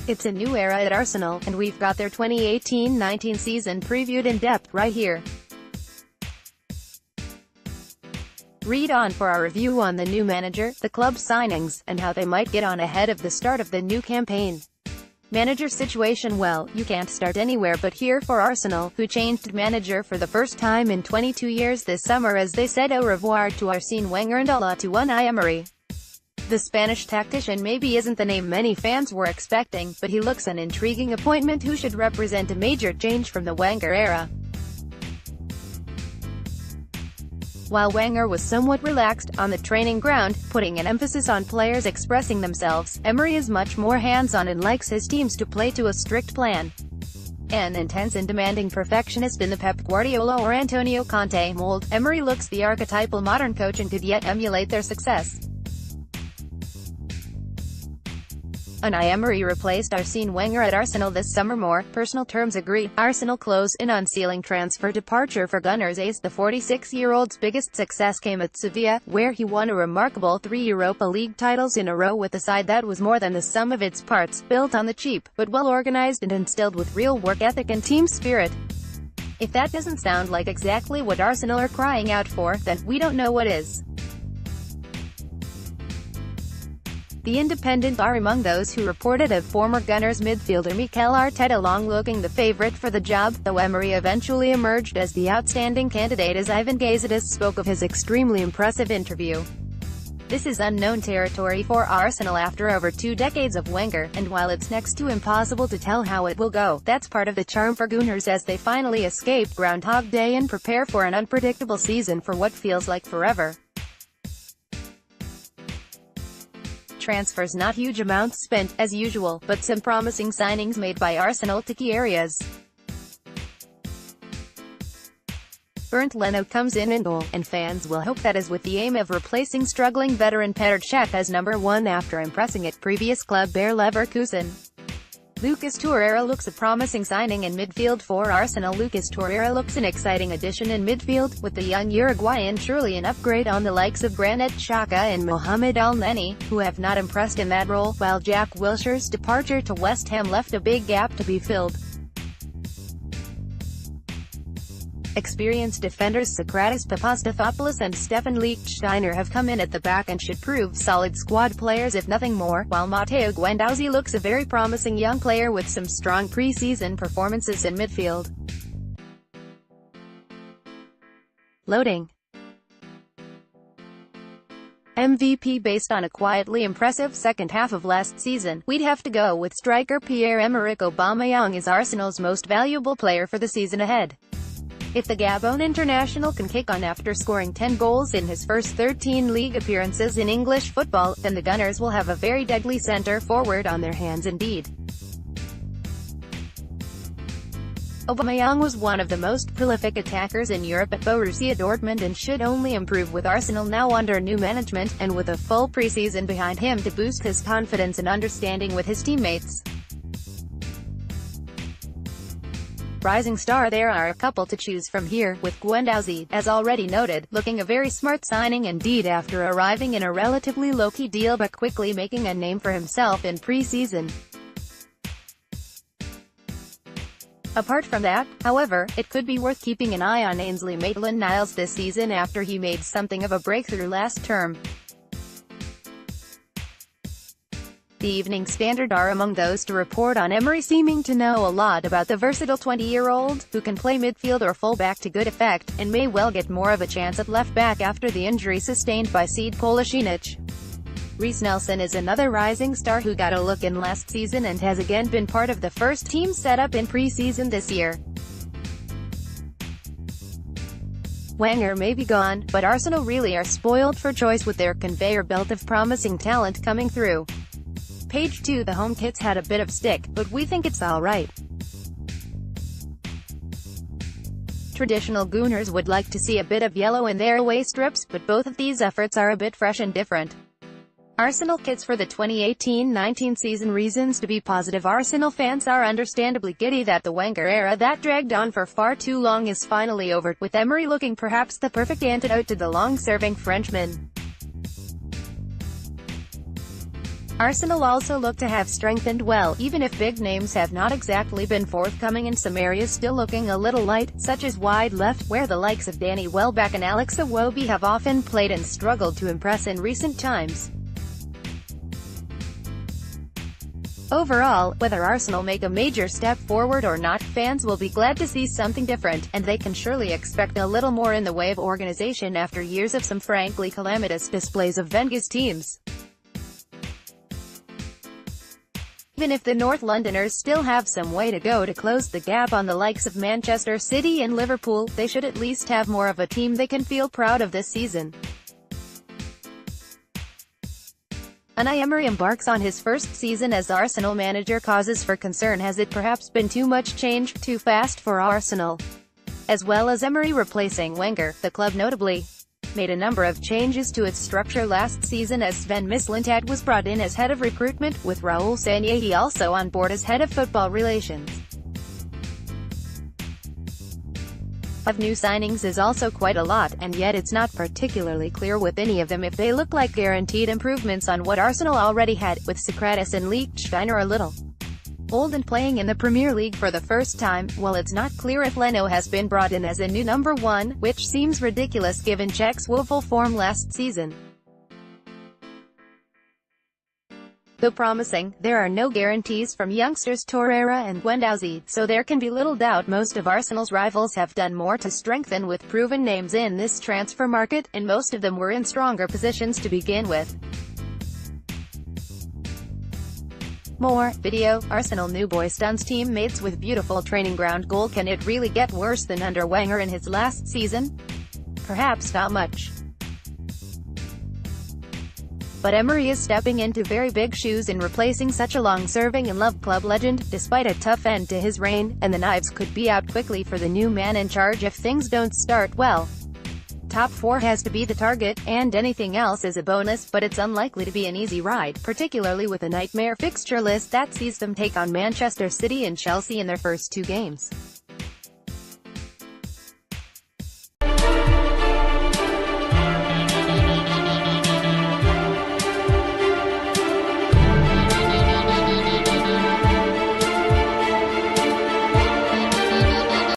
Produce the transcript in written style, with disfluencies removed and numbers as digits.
It's a new era at Arsenal, and we've got their 2018-19 season previewed in depth right here. Read on for our review on the new manager, the club's signings, and how they might get on ahead of the start of the new campaign. Manager situation. Well, you can't start anywhere but here for Arsenal, who changed manager for the first time in 22 years this summer as they said au revoir to Arsene Wenger and hola to Unai Emery. The Spanish tactician maybe isn't the name many fans were expecting, but he looks an intriguing appointment who should represent a major change from the Wenger era. While Wenger was somewhat relaxed on the training ground, putting an emphasis on players expressing themselves, Emery is much more hands-on and likes his teams to play to a strict plan. An intense and demanding perfectionist in the Pep Guardiola or Antonio Conte mold, Emery looks the archetypal modern coach and could yet emulate their success. Unai Emery replaced Arsene Wenger at Arsenal this summer. More personal terms agree. Arsenal close in on sealing transfer departure for Gunners ace. The 46-year-old's biggest success came at Sevilla, where he won a remarkable 3 Europa League titles in a row with a side that was more than the sum of its parts, built on the cheap, but well organized and instilled with real work ethic and team spirit. If that doesn't sound like exactly what Arsenal are crying out for, then we don't know what is. The Independent are among those who reported of former Gunners midfielder Mikel Arteta long-looking the favourite for the job, though Emery eventually emerged as the outstanding candidate as Ivan Gazidis spoke of his extremely impressive interview. This is unknown territory for Arsenal after over 2 decades of Wenger, and while it's next to impossible to tell how it will go, that's part of the charm for Gunners as they finally escape Groundhog Day and prepare for an unpredictable season for what feels like forever. Transfers. Not huge amounts spent, as usual, but some promising signings made by Arsenal to key areas. Bernd Leno comes in goal, and fans will hope that is with the aim of replacing struggling veteran Petr Cech as number 1 after impressing at previous club Bayer Leverkusen. Lucas Torreira looks a promising signing in midfield for Arsenal. Lucas Torreira looks an exciting addition in midfield, with the young Uruguayan surely an upgrade on the likes of Granit Xhaka and Mohamed Al-Neni, who have not impressed in that role, while Jack Wilshere's departure to West Ham left a big gap to be filled. Experienced defenders Sokratis Papastathopoulos and Stefan Lichtsteiner have come in at the back and should prove solid squad players if nothing more, while Matteo Guendouzi looks a very promising young player with some strong pre-season performances in midfield. Loading. MVP. Based on a quietly impressive second half of last season, we'd have to go with striker Pierre-Emerick Aubameyang as Arsenal's most valuable player for the season ahead. If the Gabon international can kick on after scoring 10 goals in his first 13 league appearances in English football, then the Gunners will have a very deadly centre-forward on their hands indeed. Aubameyang was one of the most prolific attackers in Europe at Borussia Dortmund and should only improve with Arsenal now under new management, and with a full pre-season behind him to boost his confidence and understanding with his teammates. Rising star. There are a couple to choose from here, with Guendouzi, as already noted, looking a very smart signing indeed after arriving in a relatively low-key deal but quickly making a name for himself in pre-season. Apart from that, however, it could be worth keeping an eye on Ainsley Maitland-Niles this season after he made something of a breakthrough last term. The Evening Standard are among those to report on Emery seeming to know a lot about the versatile 20-year-old, who can play midfield or full-back to good effect, and may well get more of a chance at left-back after the injury sustained by Sead Kolasinac. Reiss Nelson is another rising star who got a look in last season and has again been part of the first team setup in pre-season this year. Wenger may be gone, but Arsenal really are spoiled for choice with their conveyor belt of promising talent coming through. Page 2. The home kits had a bit of stick, but we think it's alright. Traditional Gunners would like to see a bit of yellow in their away strips, but both of these efforts are a bit fresh and different. Arsenal kits for the 2018-19 season. Reasons to be positive. Arsenal fans are understandably giddy that the Wenger era that dragged on for far too long is finally over, with Emery looking perhaps the perfect antidote to the long-serving Frenchman. Arsenal also look to have strengthened well, even if big names have not exactly been forthcoming in some areas still looking a little light, such as wide left, where the likes of Danny Welbeck and Alex Iwobi have often played and struggled to impress in recent times. Overall, whether Arsenal make a major step forward or not, fans will be glad to see something different, and they can surely expect a little more in the way of organisation after years of some frankly calamitous displays of Wenger's teams. Even if the North Londoners still have some way to go to close the gap on the likes of Manchester City and Liverpool, they should at least have more of a team they can feel proud of this season. Unai Emery embarks on his first season as Arsenal manager. Causes for concern. Has it perhaps been too much change, too fast for Arsenal? As well as Emery replacing Wenger, the club notably made a number of changes to its structure last season as Sven Mislintat was brought in as head of recruitment, with Raul Sanllehi also on board as head of football relations. 5 new signings is also quite a lot, and yet it's not particularly clear with any of them if they look like guaranteed improvements on what Arsenal already had, with Sokratis and Lichtsteiner a little old and playing in the Premier League for the first time, while it's not clear if Leno has been brought in as a new number 1, which seems ridiculous given Czech's woeful form last season. Though promising, there are no guarantees from youngsters Torreira and Guendouzi, so there can be little doubt most of Arsenal's rivals have done more to strengthen with proven names in this transfer market, and most of them were in stronger positions to begin with. More video. Arsenal new boy stuns teammates with beautiful training ground goal. Can it really get worse than under Wenger in his last season? Perhaps not much. But Emery is stepping into very big shoes in replacing such a long-serving and loved club legend, despite a tough end to his reign, and the knives could be out quickly for the new man in charge if things don't start well. Top 4 has to be the target, and anything else is a bonus, but it's unlikely to be an easy ride, particularly with a nightmare fixture list that sees them take on Manchester City and Chelsea in their first 2 games.